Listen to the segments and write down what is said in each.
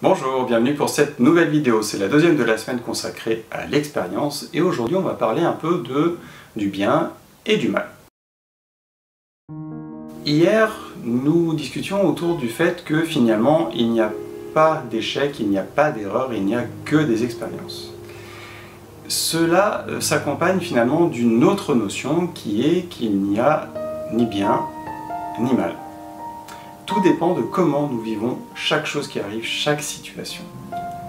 Bonjour, bienvenue pour cette nouvelle vidéo. C'est la deuxième de la semaine consacrée à l'expérience et aujourd'hui on va parler un peu du bien et du mal. Hier, nous discutions autour du fait que finalement il n'y a pas d'échec, il n'y a pas d'erreur, il n'y a que des expériences. Cela s'accompagne finalement d'une autre notion qui est qu'il n'y a ni bien ni mal. Tout dépend de comment nous vivons chaque chose qui arrive, chaque situation.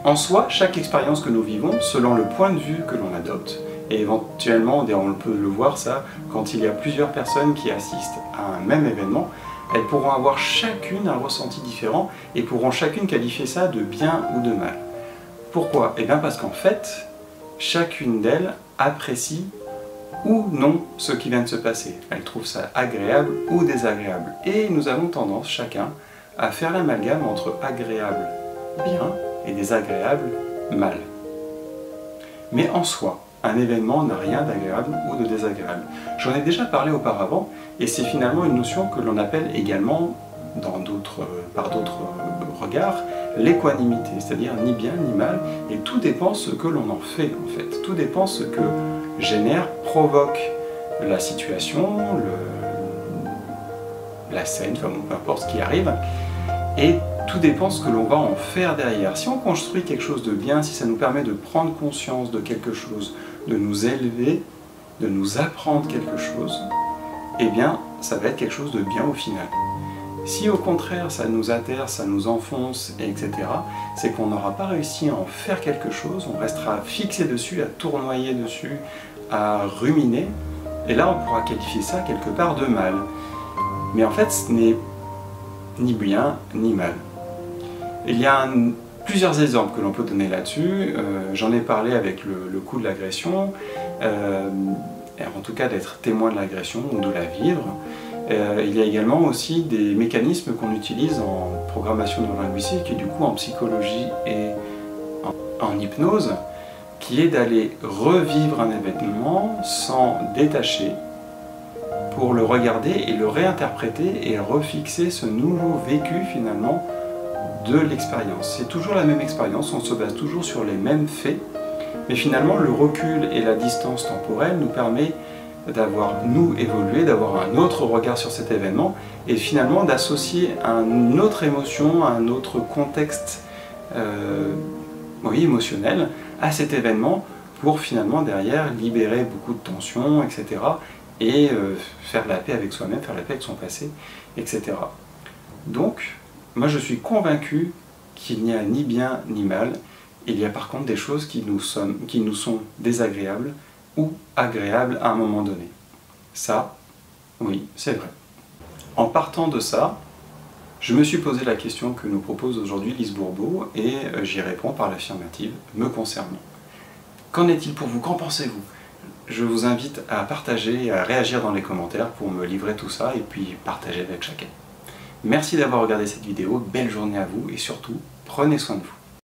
En soi, chaque expérience que nous vivons, selon le point de vue que l'on adopte, et éventuellement, on peut le voir ça, quand il y a plusieurs personnes qui assistent à un même événement, elles pourront avoir chacune un ressenti différent et pourront chacune qualifier ça de bien ou de mal. Pourquoi? Eh bien parce qu'en fait, chacune d'elles apprécie ou non ce qui vient de se passer. Elle trouve ça agréable ou désagréable. Et nous avons tendance, chacun, à faire l'amalgame entre agréable bien et désagréable mal. Mais en soi, un événement n'a rien d'agréable ou de désagréable. J'en ai déjà parlé auparavant, et c'est finalement une notion que l'on appelle également, par d'autres regards, l'équanimité, c'est-à-dire ni bien ni mal, et tout dépend ce que l'on en fait en fait. Tout dépend ce que provoque la situation, la scène, enfin peu importe ce qui arrive, et tout dépend ce que l'on va en faire derrière. Si on construit quelque chose de bien, si ça nous permet de prendre conscience de quelque chose, de nous élever, de nous apprendre quelque chose, eh bien ça va être quelque chose de bien au final. Si au contraire ça nous atterre, ça nous enfonce, etc., c'est qu'on n'aura pas réussi à en faire quelque chose, on restera fixé dessus, à tournoyer dessus, à ruminer, et là on pourra qualifier ça quelque part de mal. Mais en fait ce n'est ni bien ni mal. Il y a plusieurs exemples que l'on peut donner là-dessus. J'en ai parlé avec le coup de l'agression, en tout cas d'être témoin de l'agression ou de la vivre. Il y a également aussi des mécanismes qu'on utilise en programmation neurolinguistique et du coup en psychologie et en hypnose, qui est d'aller revivre un événement sans détacher pour le regarder et le réinterpréter et refixer ce nouveau vécu finalement de l'expérience. C'est toujours la même expérience, on se base toujours sur les mêmes faits, mais finalement le recul et la distance temporelle nous permet d'avoir nous évolué, d'avoir un autre regard sur cet événement et finalement d'associer une autre émotion, un autre contexte émotionnel à cet événement pour finalement derrière libérer beaucoup de tensions, etc. et faire la paix avec soi-même, faire la paix avec son passé, etc. Donc, moi je suis convaincu qu'il n'y a ni bien ni mal, il y a par contre des choses qui nous sont désagréables ou agréables à un moment donné. Ça, oui, c'est vrai. En partant de ça, je me suis posé la question que nous propose aujourd'hui Lise Bourbeau et j'y réponds par l'affirmative me concernant. Qu'en est-il pour vous? Qu'en pensez-vous? Je vous invite à partager et à réagir dans les commentaires pour me livrer tout ça et puis partager avec chacun. Merci d'avoir regardé cette vidéo, belle journée à vous et surtout, prenez soin de vous.